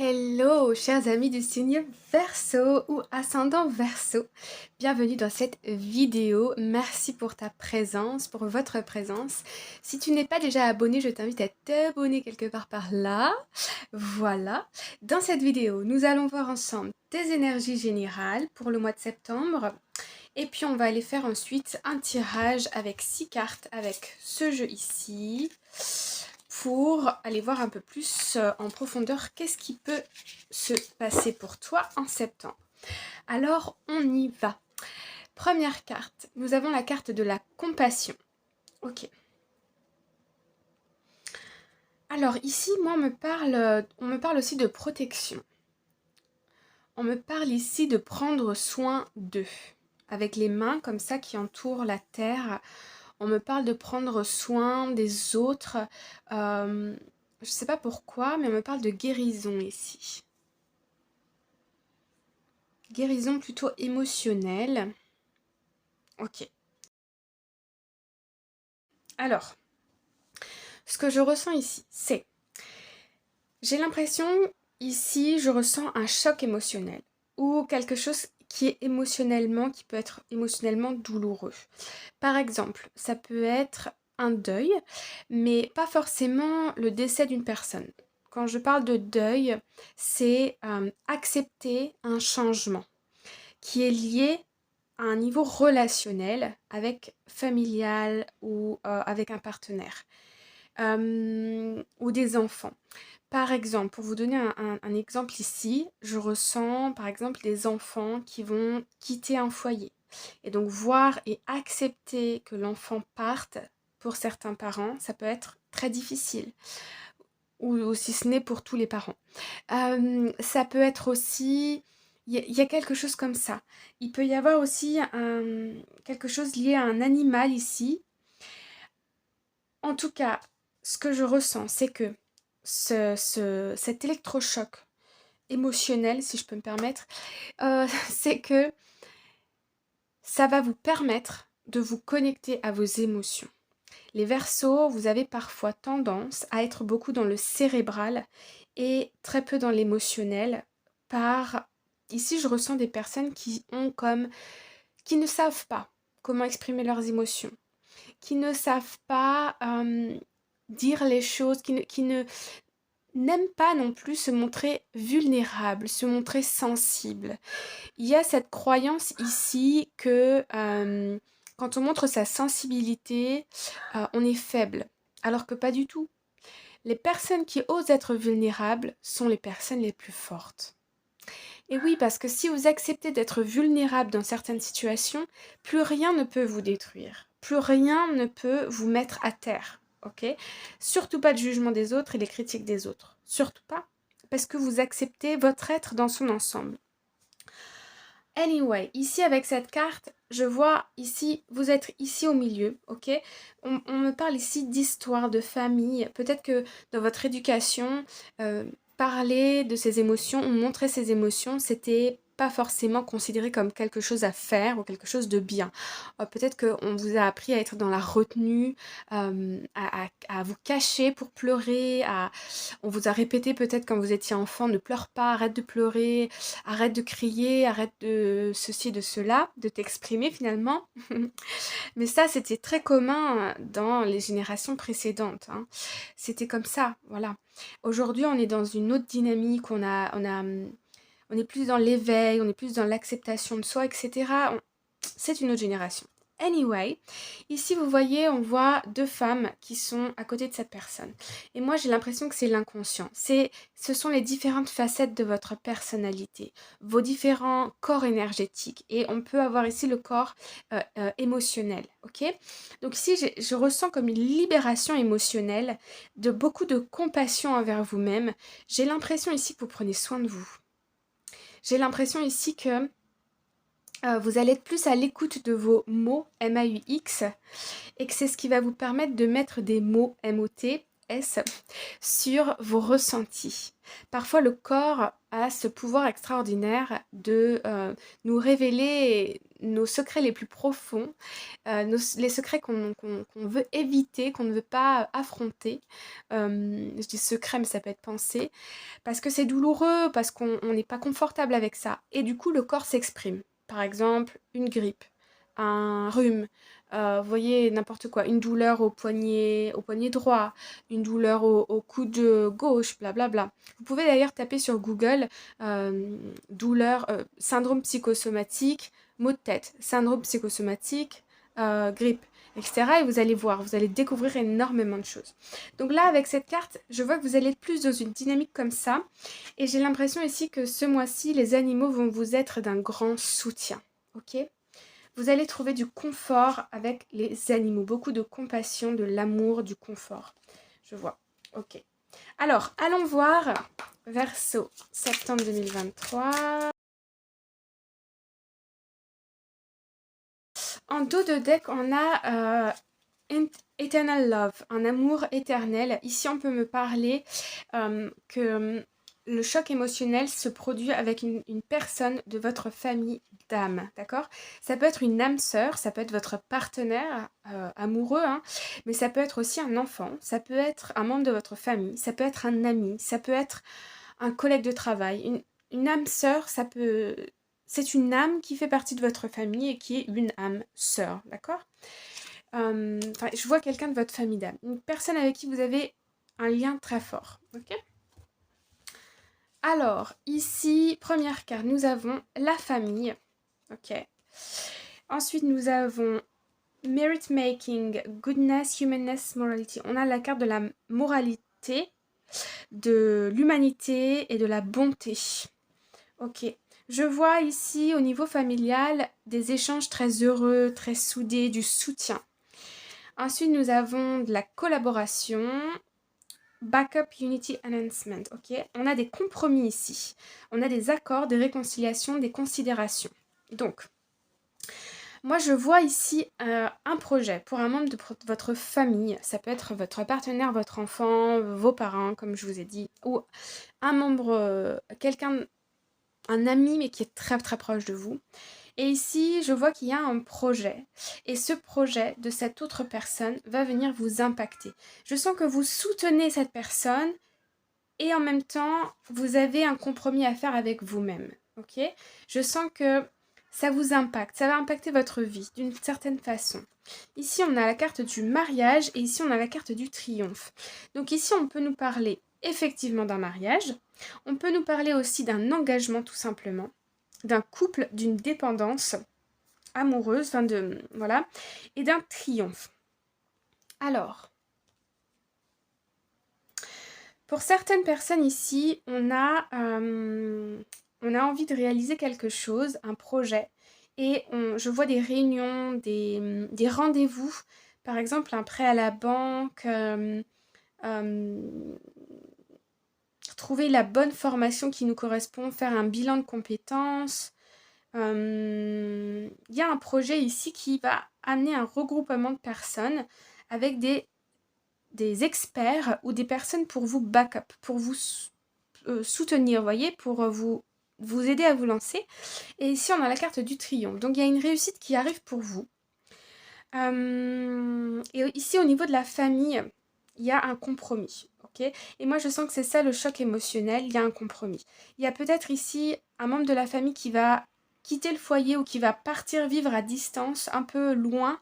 Hello, chers amis du signe Verseau ou ascendant Verseau. Bienvenue dans cette vidéo. Merci pour ta présence, pour votre présence. Si tu n'es pas déjà abonné, je t'invite à t'abonner quelque part par là. Voilà. Dans cette vidéo, nous allons voir ensemble tes énergies générales pour le mois de septembre. Et puis on va aller faire ensuite un tirage avec 6 cartes avec ce jeu ici pour aller voir un peu plus en profondeur qu'est-ce qui peut se passer pour toi en septembre. Alors on y va. Première carte, nous avons la carte de la compassion. Ok. Alors ici, moi on me parle aussi de protection. On me parle ici de prendre soin d'eux. Avec les mains comme ça qui entourent la terre, on me parle de prendre soin des autres. Je ne sais pas pourquoi, mais on me parle de guérison ici. Guérison plutôt émotionnelle. Ok. Alors, ce que je ressens ici, c'est... J'ai l'impression, ici, je ressens un choc émotionnel. Ou quelque chose qui peut être émotionnellement douloureux. Par exemple, ça peut être un deuil, mais pas forcément le décès d'une personne. Quand je parle de deuil, c'est accepter un changement qui est lié à un niveau relationnel avec familial ou avec un partenaire ou des enfants. Par exemple, pour vous donner un exemple ici, je ressens par exemple des enfants qui vont quitter un foyer. Et donc voir et accepter que l'enfant parte, pour certains parents, ça peut être très difficile. Ou si ce n'est pour tous les parents. Ça peut être aussi... Il y a quelque chose comme ça. Il peut y avoir aussi quelque chose lié à un animal ici. En tout cas, ce que je ressens, c'est que cet électrochoc émotionnel, si je peux me permettre, c'est que ça va vous permettre de vous connecter à vos émotions. Les Verseaux, vous avez parfois tendance à être beaucoup dans le cérébral et très peu dans l'émotionnel. Ici, je ressens des personnes qui ne savent pas comment exprimer leurs émotions, qui ne savent pas dire les choses, qui ne n'aiment pas non plus se montrer vulnérables, se montrer sensibles. Il y a cette croyance ici que quand on montre sa sensibilité, on est faible, alors que pas du tout. Les personnes qui osent être vulnérables sont les personnes les plus fortes. Et oui, parce que si vous acceptez d'être vulnérable dans certaines situations, plus rien ne peut vous détruire. Plus rien ne peut vous mettre à terre. Ok? Surtout pas de jugement des autres et les critiques des autres. Surtout pas. Parce que vous acceptez votre être dans son ensemble. Anyway, ici avec cette carte, je vois ici, vous êtes ici au milieu, ok? On me parle ici d'histoire, de famille. Peut-être que dans votre éducation, parler de ses émotions ou montrer ses émotions, c'était pas forcément considéré comme quelque chose à faire ou quelque chose de bien. Peut-être qu'on vous a appris à être dans la retenue, à vous cacher pour pleurer, on vous a répété peut-être quand vous étiez enfant, ne pleure pas, arrête de pleurer, arrête de crier, arrête de ceci, de cela, de t'exprimer finalement. Mais ça, c'était très commun dans les générations précédentes, hein. C'était comme ça, voilà. Aujourd'hui, on est dans une autre dynamique, on est plus dans l'éveil, on est plus dans l'acceptation de soi, etc. C'est une autre génération. Anyway, ici vous voyez, on voit deux femmes qui sont à côté de cette personne. Et moi j'ai l'impression que c'est l'inconscient. Ce sont les différentes facettes de votre personnalité, vos différents corps énergétiques. Et on peut avoir ici le corps émotionnel, ok? Donc ici je ressens comme une libération émotionnelle, de beaucoup de compassion envers vous-même. J'ai l'impression ici que vous prenez soin de vous. J'ai l'impression ici que vous allez être plus à l'écoute de vos mots, M-A-U-X, et que c'est ce qui va vous permettre de mettre des mots, M-O-T, S, sur vos ressentis. Parfois, le corps a ce pouvoir extraordinaire de nous révéler nos secrets les plus profonds, les secrets qu'on veut éviter, qu'on ne veut pas affronter. Je dis secret, mais ça peut être pensée, parce que c'est douloureux, parce qu'on n'est pas confortable avec ça. Et du coup, le corps s'exprime. Par exemple, une grippe, un rhume, vous voyez, n'importe quoi, une douleur au poignet droit, une douleur au coude gauche, blablabla. Vous pouvez d'ailleurs taper sur Google douleur, syndrome psychosomatique, maux de tête, syndrome psychosomatique, grippe, etc. Et vous allez voir, vous allez découvrir énormément de choses. Donc là, avec cette carte, je vois que vous allez être plus dans une dynamique comme ça. Et j'ai l'impression ici que ce mois-ci, les animaux vont vous être d'un grand soutien. Ok ? Vous allez trouver du confort avec les animaux. Beaucoup de compassion, de l'amour, du confort. Je vois. Ok. Alors, allons voir Verseau, septembre 2023. En dos de deck, on a Eternal Love, un amour éternel. Ici, on peut me parler que le choc émotionnel se produit avec une personne de votre famille d'âme, d'accord? Ça peut être une âme sœur, ça peut être votre partenaire amoureux, hein, mais ça peut être aussi un enfant, ça peut être un membre de votre famille, ça peut être un ami, ça peut être un collègue de travail. Une âme sœur, ça peut... C'est une âme qui fait partie de votre famille et qui est une âme sœur, d'accord? Je vois quelqu'un de votre famille d'âme. Une personne avec qui vous avez un lien très fort, ok? Alors, ici, première carte, nous avons la famille, ok? Ensuite, nous avons Merit Making, Goodness, Humanness, Morality. On a la carte de la moralité, de l'humanité et de la bonté. Ok. Je vois ici, au niveau familial, des échanges très heureux, très soudés, du soutien. Ensuite, nous avons de la collaboration. Backup Unity Enhancement, ok? On a des compromis ici. On a des accords, des réconciliations, des considérations. Donc, moi je vois ici un projet pour un membre de votre famille. Ça peut être votre partenaire, votre enfant, vos parents, comme je vous ai dit, ou un membre, quelqu'un, un ami, mais qui est très très proche de vous. Et ici, je vois qu'il y a un projet. Et ce projet de cette autre personne va venir vous impacter. Je sens que vous soutenez cette personne et en même temps, vous avez un compromis à faire avec vous-même. Ok ? Je sens que ça vous impacte. Ça va impacter votre vie d'une certaine façon. Ici, on a la carte du mariage et ici, on a la carte du triomphe. Donc ici, on peut nous parler effectivement d'un mariage. On peut nous parler aussi d'un engagement tout simplement, d'un couple, d'une dépendance amoureuse, voilà, et d'un triomphe. Alors, pour certaines personnes ici, on a envie de réaliser quelque chose, un projet, et je vois des réunions, des rendez-vous, par exemple un prêt à la banque, trouver la bonne formation qui nous correspond, faire un bilan de compétences. Il y a un projet ici qui va amener un regroupement de personnes avec des experts ou des personnes pour vous backup, pour vous soutenir, voyez, pour vous aider à vous lancer. Et ici, on a la carte du triomphe. Donc, il y a une réussite qui arrive pour vous. Et ici, au niveau de la famille, il y a un compromis. Okay, et moi, je sens que c'est ça le choc émotionnel, il y a un compromis. Il y a peut-être ici un membre de la famille qui va quitter le foyer ou qui va partir vivre à distance, un peu loin,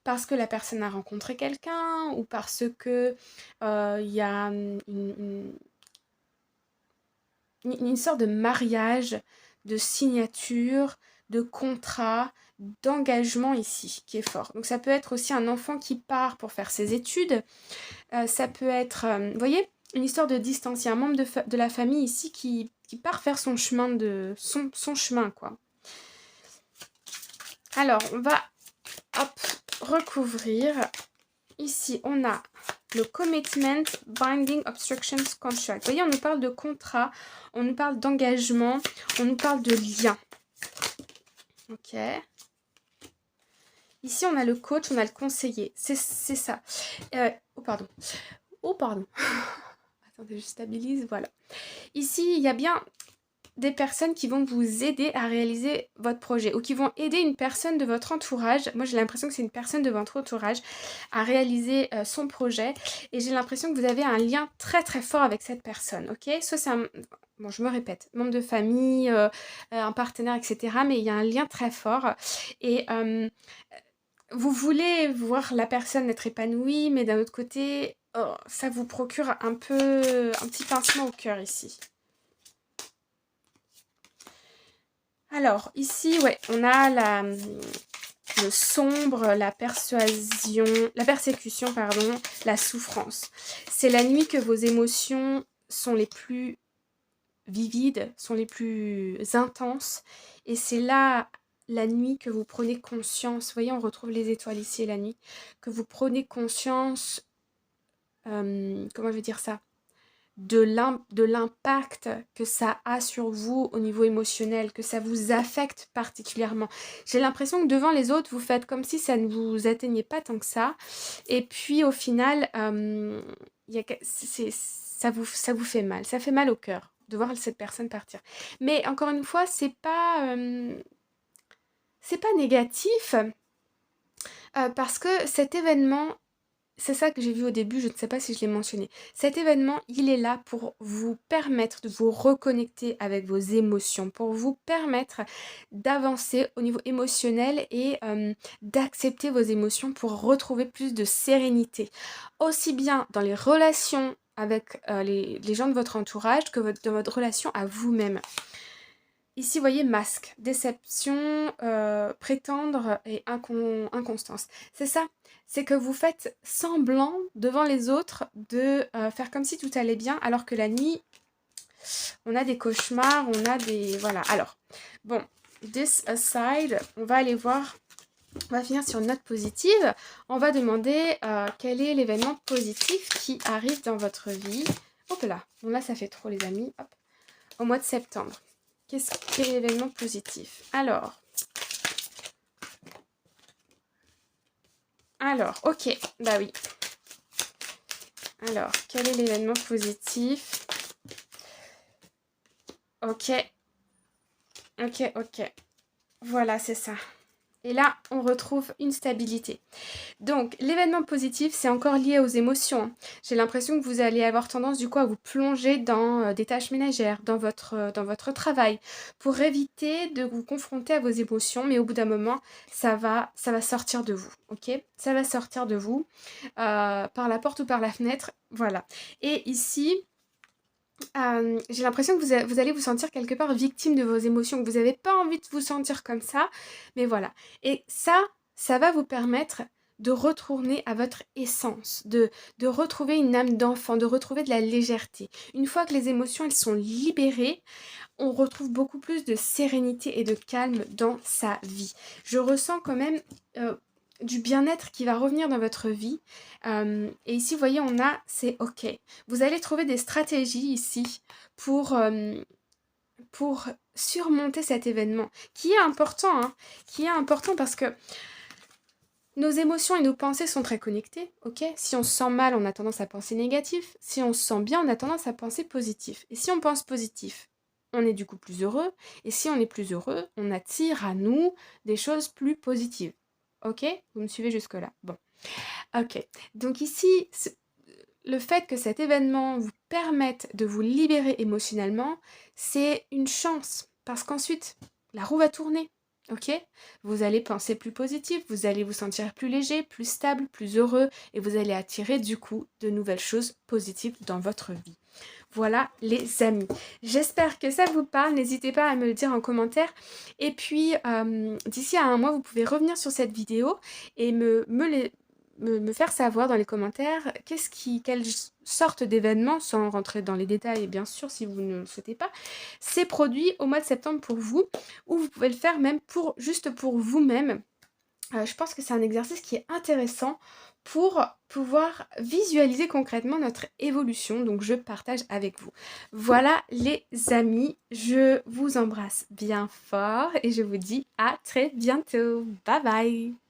parce que la personne a rencontré quelqu'un ou parce que il y a une sorte de mariage, de signature, de contrat, d'engagement ici qui est fort. Donc ça peut être aussi un enfant qui part pour faire ses études. Ça peut être, vous voyez, une histoire de distance. Il y a un membre de la famille ici qui part faire son chemin, son chemin, quoi. Alors, on va recouvrir. Ici, on a le Commitment Binding Obstructions Contract. Vous voyez, on nous parle de contrat, on nous parle d'engagement, on nous parle de lien. Ok. Ici, on a le coach, on a le conseiller. C'est ça. Oh, pardon. Oh, pardon. Attendez, je stabilise, voilà. Ici, il y a bien des personnes qui vont vous aider à réaliser votre projet ou qui vont aider une personne de votre entourage. Moi, j'ai l'impression que c'est une personne de votre entourage à réaliser son projet et j'ai l'impression que vous avez un lien très très fort avec cette personne, ok? Soit c'est un, bon, je me répète, membre de famille, un partenaire, etc. Mais il y a un lien très fort et vous voulez voir la personne être épanouie, mais d'un autre côté, oh, ça vous procure un petit pincement au cœur ici. Alors, ici, ouais, on a le sombre, la persuasion, la persécution, pardon, la souffrance. C'est la nuit que vos émotions sont les plus vivides, sont les plus intenses. Et c'est là, la nuit, que vous prenez conscience. Vous voyez, on retrouve les étoiles ici, la nuit. Que vous prenez conscience, comment je vais dire ça? De l'impact que ça a sur vous au niveau émotionnel, que ça vous affecte particulièrement. J'ai l'impression que devant les autres, vous faites comme si ça ne vous atteignait pas tant que ça. Et puis au final, ça vous fait mal. Ça fait mal au cœur de voir cette personne partir. Mais encore une fois, c'est pas négatif parce que cet événement, c'est ça que j'ai vu au début, je ne sais pas si je l'ai mentionné. Cet événement, il est là pour vous permettre de vous reconnecter avec vos émotions, pour vous permettre d'avancer au niveau émotionnel et d'accepter vos émotions pour retrouver plus de sérénité. Aussi bien dans les relations avec les gens de votre entourage que dans votre relation à vous-même. Ici, vous voyez, masque, déception, prétendre et inconstance. C'est ça, c'est que vous faites semblant devant les autres de faire comme si tout allait bien, alors que la nuit, on a des cauchemars, on a des... Voilà, alors, bon, this aside, on va aller voir, on va finir sur une note positive. On va demander quel est l'événement positif qui arrive dans votre vie. Hop là, bon là, ça fait trop les amis, hop, au mois de septembre. Qu'est-ce qui est l'événement positif? Alors, ok, bah oui. Alors, quel est l'événement positif? Ok, ok. Voilà, c'est ça. Et là, on retrouve une stabilité. Donc, l'événement positif, c'est encore lié aux émotions. J'ai l'impression que vous allez avoir tendance du coup à vous plonger dans des tâches ménagères, dans votre travail, pour éviter de vous confronter à vos émotions, mais au bout d'un moment, ça va sortir de vous, ok? Ça va sortir de vous, par la porte ou par la fenêtre, voilà. Et ici... j'ai l'impression que vous allez vous sentir quelque part victime de vos émotions, que vous n'avez pas envie de vous sentir comme ça, mais voilà. Et ça va vous permettre de retourner à votre essence, de retrouver une âme d'enfant, de retrouver de la légèreté. Une fois que les émotions, elles sont libérées, on retrouve beaucoup plus de sérénité et de calme dans sa vie. Je ressens quand même du bien-être qui va revenir dans votre vie. Et ici, vous voyez, on a, c'est ok. Vous allez trouver des stratégies ici pour surmonter cet événement, qui est important, hein, qui est important parce que nos émotions et nos pensées sont très connectées, ok? Si on se sent mal, on a tendance à penser négatif. Si on se sent bien, on a tendance à penser positif. Et si on pense positif, on est du coup plus heureux. Et si on est plus heureux, on attire à nous des choses plus positives. Ok? Vous me suivez jusque-là? Bon. Ok. Donc ici, le fait que cet événement vous permette de vous libérer émotionnellement, c'est une chance. Parce qu'ensuite, la roue va tourner. Ok? Vous allez penser plus positif, vous allez vous sentir plus léger, plus stable, plus heureux et vous allez attirer du coup de nouvelles choses positives dans votre vie. Voilà les amis. J'espère que ça vous parle. N'hésitez pas à me le dire en commentaire. Et puis d'ici à un mois, vous pouvez revenir sur cette vidéo et me faire savoir dans les commentaires quelle sorte d'événement, sans rentrer dans les détails bien sûr si vous ne le souhaitez pas, s'est produit au mois de septembre pour vous, ou vous pouvez le faire même juste pour vous-même. Je pense que c'est un exercice qui est intéressant pour pouvoir visualiser concrètement notre évolution, donc je partage avec vous. Voilà les amis, je vous embrasse bien fort et je vous dis à très bientôt. Bye bye!